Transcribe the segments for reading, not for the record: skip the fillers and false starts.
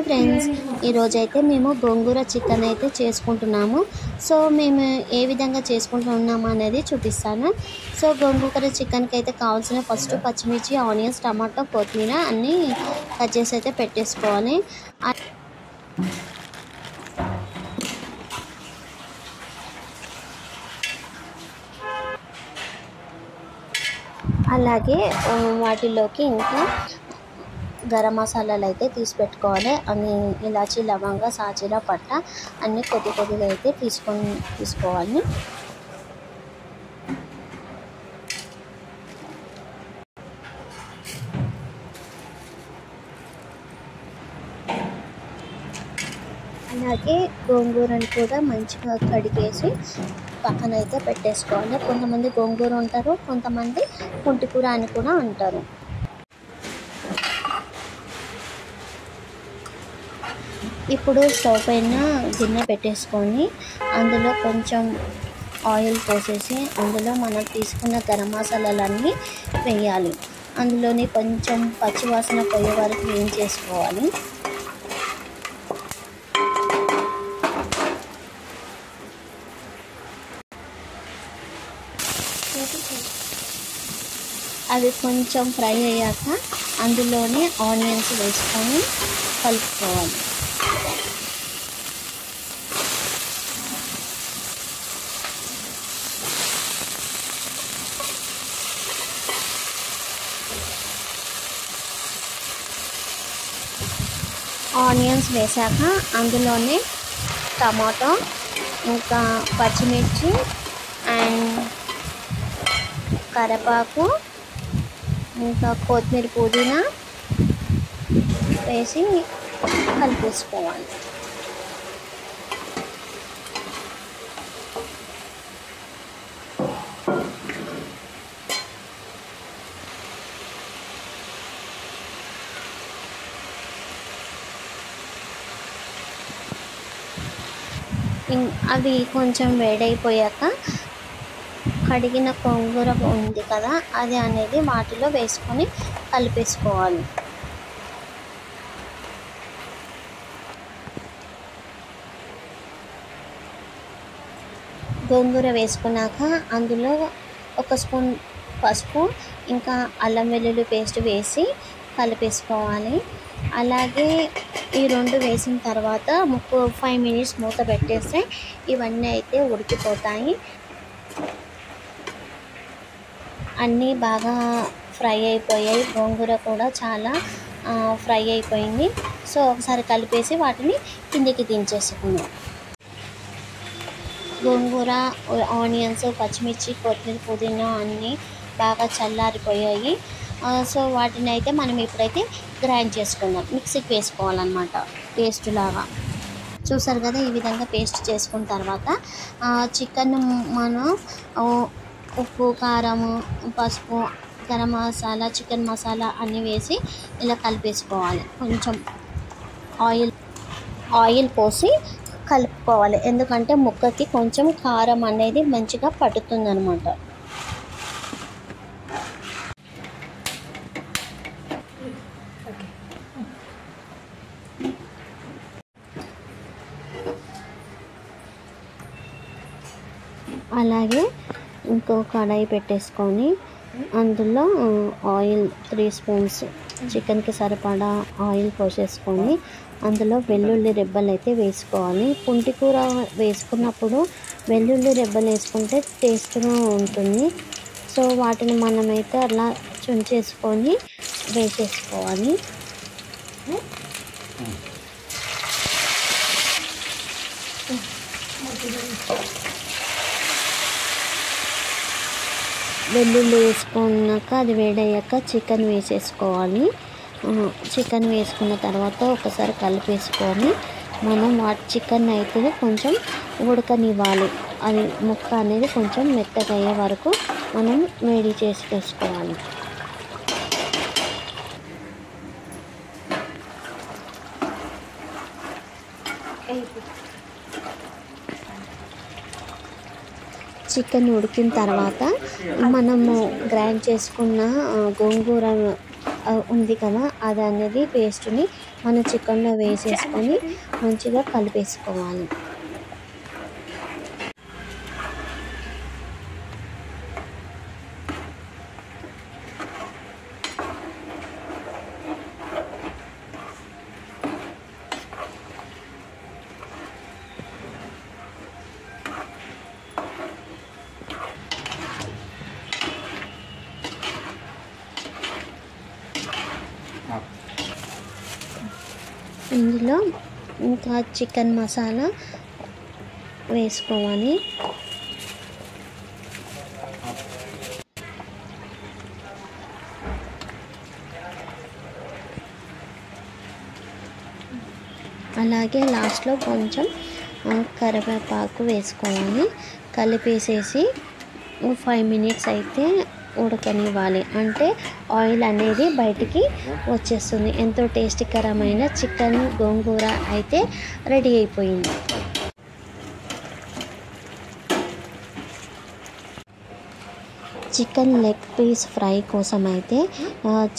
Friends, ఈరోజైతే మేము గోంగూర chicken అయితే చేసుకుంటున్నాము. సో మేము ఏ విధంగా చేసుకుంటున్నాము అనేది చూపిస్తాను. సో గోంగూర చికెన్కి అయితే కావాల్సిన ఫస్ట్ పచ్చిమిర్చి, ఆనియన్స్, టమాటో, కొత్తిమీర అన్నీ కట్ చేసి అయితే పెట్టేసుకోవాలి. అలాగే వాటిలోకి ఇంకా గరం మసాలాలు అయితే తీసి పెట్టుకోవాలి. అన్ని ఇలాచి, లవంగ, సాజీరా, పట్ట అన్నీ కొద్దిగా అయితే తీసుకోవాలి. అలాగే గోంగూరని కూడా మంచిగా కడిగేసి పక్కన అయితే పెట్టేసుకోవాలి. కొంతమంది గోంగూర ఉంటారు, కొంతమంది పుంటికూర అని కూడా అంటారు. ఇప్పుడు స్టవ్ పైన గిన్నె పెట్టేసుకొని అందులో కొంచెం ఆయిల్ పోసేసి అందులో మనం తీసుకున్న గరం మసాలాలన్నీ వేయాలి. అందులోని కొంచెం పచ్చివాసన పోయే వరకు వేయించేసుకోవాలి. అవి కొంచెం ఫ్రై అయ్యాక అందులోనే ఆనియన్స్ వేసుకొని కలుపుకోవాలి. ఆనియన్స్ వేసాక అందులోనే టమాటో, ఇంకా పచ్చిమిర్చి అండ్ కరివేపాకు, ఇంకా కొత్తిమీర, పుదీనా వేసి కలిపేసుకోవాలి. అవి కొంచెం వేడైపోయాక కడిగిన గోంగూర ఉంది కదా, అది అనేది వాటిలో వేసుకొని కలిపేసుకోవాలి. గోంగూర వేసుకున్నాక అందులో 1 స్పూన్ పసుపు, ఇంకా అల్లం వెల్లుల్లి పేస్ట్ వేసి కలిపేసుకోవాలి. అలాగే ఈ 2 వేసిన తర్వాత 5 మినిట్స్ మూత పెట్టేస్తే ఇవన్నీ అయితే ఉడికిపోతాయి. అన్నీ బాగా ఫ్రై అయిపోయాయి. గోంగూర కూడా చాలా ఫ్రై అయిపోయింది. సో ఒకసారి కలిపేసి వాటిని కిందికి దించేసుకుందాం. గోంగూర, ఆనియన్స్, పచ్చిమిర్చి, కొత్తిమీర, పుదీనా అన్నీ బాగా చల్లారిపోయాయి. సో వాటిని అయితే మనం ఇప్పుడైతే గ్రైండ్ చేసుకుందాం. మిక్సీకి వేసుకోవాలన్నమాట, పేస్ట్ లాగా. చూసారు కదా, ఈ విధంగా పేస్ట్ చేసుకున్న తర్వాత చికెన్ మనం ఉప్పు, కారము, పసుపు, గరం మసాలా, చికెన్ మసాలా అన్నీ వేసి ఇలా కలిపేసుకోవాలి. కొంచెం ఆయిల్ పోసి కలుపుకోవాలి, ఎందుకంటే ముక్కకి కొంచెం కారం అనేది మంచిగా పట్టుతుంది అన్నమాట. అలాగే ఇంకో కడాయి పెట్టేసుకొని అందులో ఆయిల్ 3 స్పూన్స్ చికెన్కి సరిపడా ఆయిల్ పోసేసుకొని అందులో వెల్లుల్లి రెబ్బలు అయితే వేసుకోవాలి. పుంటికూర వేసుకున్నప్పుడు వెల్లుల్లి రెబ్బలు వేసుకుంటే టేస్ట్గా ఉంటుంది. సో వాటిని మనమైతే అలా చుంచేసుకొని వేసేసుకోవాలి. వెల్లుల్లి వేసుకున్నాక అది వేడయ్యాక చికెన్ వేసేసుకోవాలి. చికెన్ వేసుకున్న తర్వాత ఒకసారి కలిపేసుకొని మనం చికెన్ అయితే కొంచెం ఉడకనివ్వాలి. అది ముక్క అనేది కొంచెం మెత్తగా అయ్యే వరకు మనం వేడి చేసుకోవాలి. చికెన్ ఉడికిన తర్వాత మనము గ్రైండ్ చేసుకున్న గోంగూర ఉంది కదా, అది అనేది పేస్ట్ని మన చికెన్లో వేసేసుకొని మంచిగా కలిపేసుకోవాలి. ఇందులో ఇంకా చికెన్ మసాలా వేసుకోవాలి. అలాగే లాస్ట్లో కొంచెం కరివేపాకు వేసుకోవాలి. కలిపేసేసి 5 మినిట్స్ అయితే ఉడకనివ్వాలి. అంటే ఆయిల్ అనేది బయటికి వచ్చేస్తుంది. ఎంతో టేస్టీకరమైన చికెన్ గోంగూర అయితే రెడీ అయిపోయింది. చికెన్ లెగ్ పీస్ ఫ్రై కోసం అయితే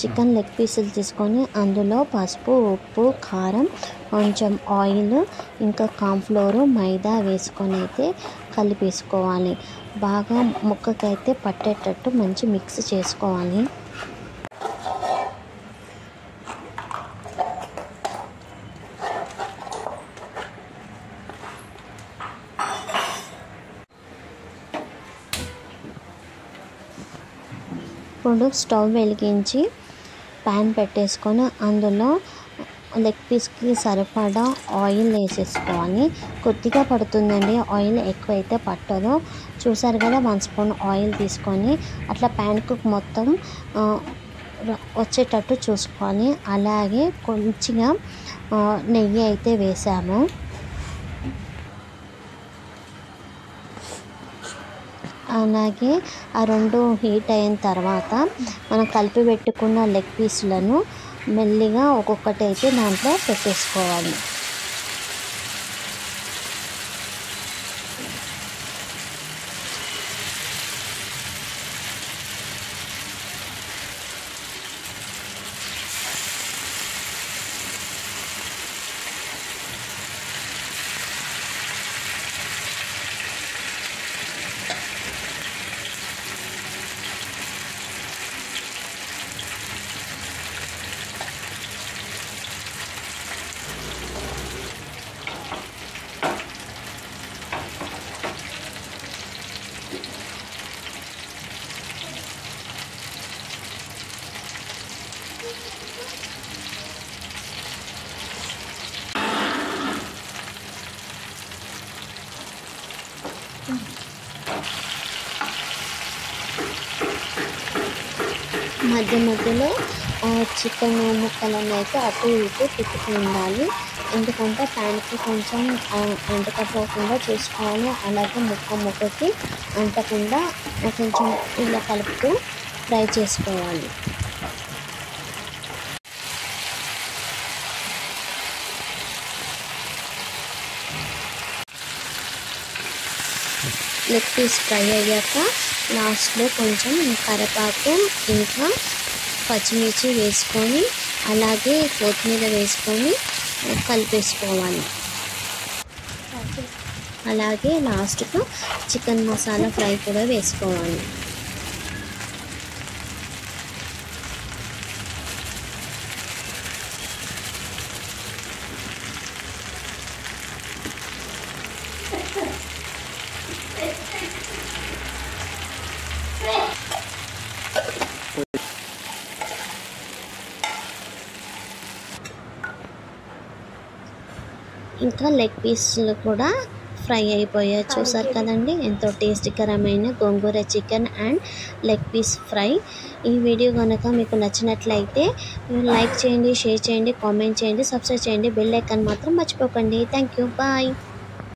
చికెన్ లెగ్ పీసులు తీసుకొని అందులో పసుపు, ఉప్పు, కారం, కొంచెం ఆయిల్, ఇంకా కార్న్ఫ్లోర్, మైదా వేసుకొని అయితే కలిపేసుకోవాలి. బాగా ముక్కకైతే పట్టేటట్టు మంచి మిక్స్ చేసుకోవాలి. ఇప్పుడు స్టవ్ వెలిగించి ప్యాన్ పెట్టేసుకొని అందులో లెగ్ పీస్కి సరిపడా ఆయిల్ వేసేసుకోవాలి. కొద్దిగా పడుతుందండి, ఆయిల్ ఎక్కువైతే పట్టదు. చూసారు కదా, 1 స్పూన్ ఆయిల్ తీసుకొని అట్లా ప్యాన్కు మొత్తం వచ్చేటట్టు చూసుకోవాలి. అలాగే కొంచెంగా నెయ్యి అయితే వేసాము. అలాగే ఆ 2 హీట్ అయిన తర్వాత మనం కలిపి పెట్టుకున్న లెగ్ పీసులను మెల్లిగా ఒక్కొక్కటి అయితే దాంట్లో పెట్టేసుకోవాలి. మధ్య మధ్యలో చికెన్ ముక్కలను అయితే అటు ఇటు తిప్పుతూ ఉండాలి. ఎందుకంటే ప్యాన్కి కొంచెం అంటకపోకుండా చూసుకోవాలి. అలాగే ముక్కకి అంటకుండా కొంచెం ఇలా కలుపుతూ ఫ్రై చేసుకోవాలి. లెగ్ పీస్ ఫ్రై అయ్యాక లాస్ట్లో కొంచెం కరివేపాకు ఇంకా పచ్చిమిర్చి వేసుకొని అలాగే కొత్తిమీర వేసుకొని కలిపేసుకోవాలి. అలాగే లాస్ట్కు చికెన్ మసాలా ఫ్రై కూడా వేసుకోవాలి. ఇంకా లెగ్ పీస్లు కూడా ఫ్రై అయిపోయాయి. చూసారు కదండి, ఎంతో టేస్టీకరమైన gongura chicken and leg piece fry. ఈ వీడియో కనుక మీకు నచ్చినట్లయితే లైక్ చేయండి, షేర్ చేయండి, కామెంట్ చేయండి, సబ్స్క్రైబ్ చేయండి, బెల్ ఐకాన్ మాత్రం మర్చిపోకండి. Thank you, bye.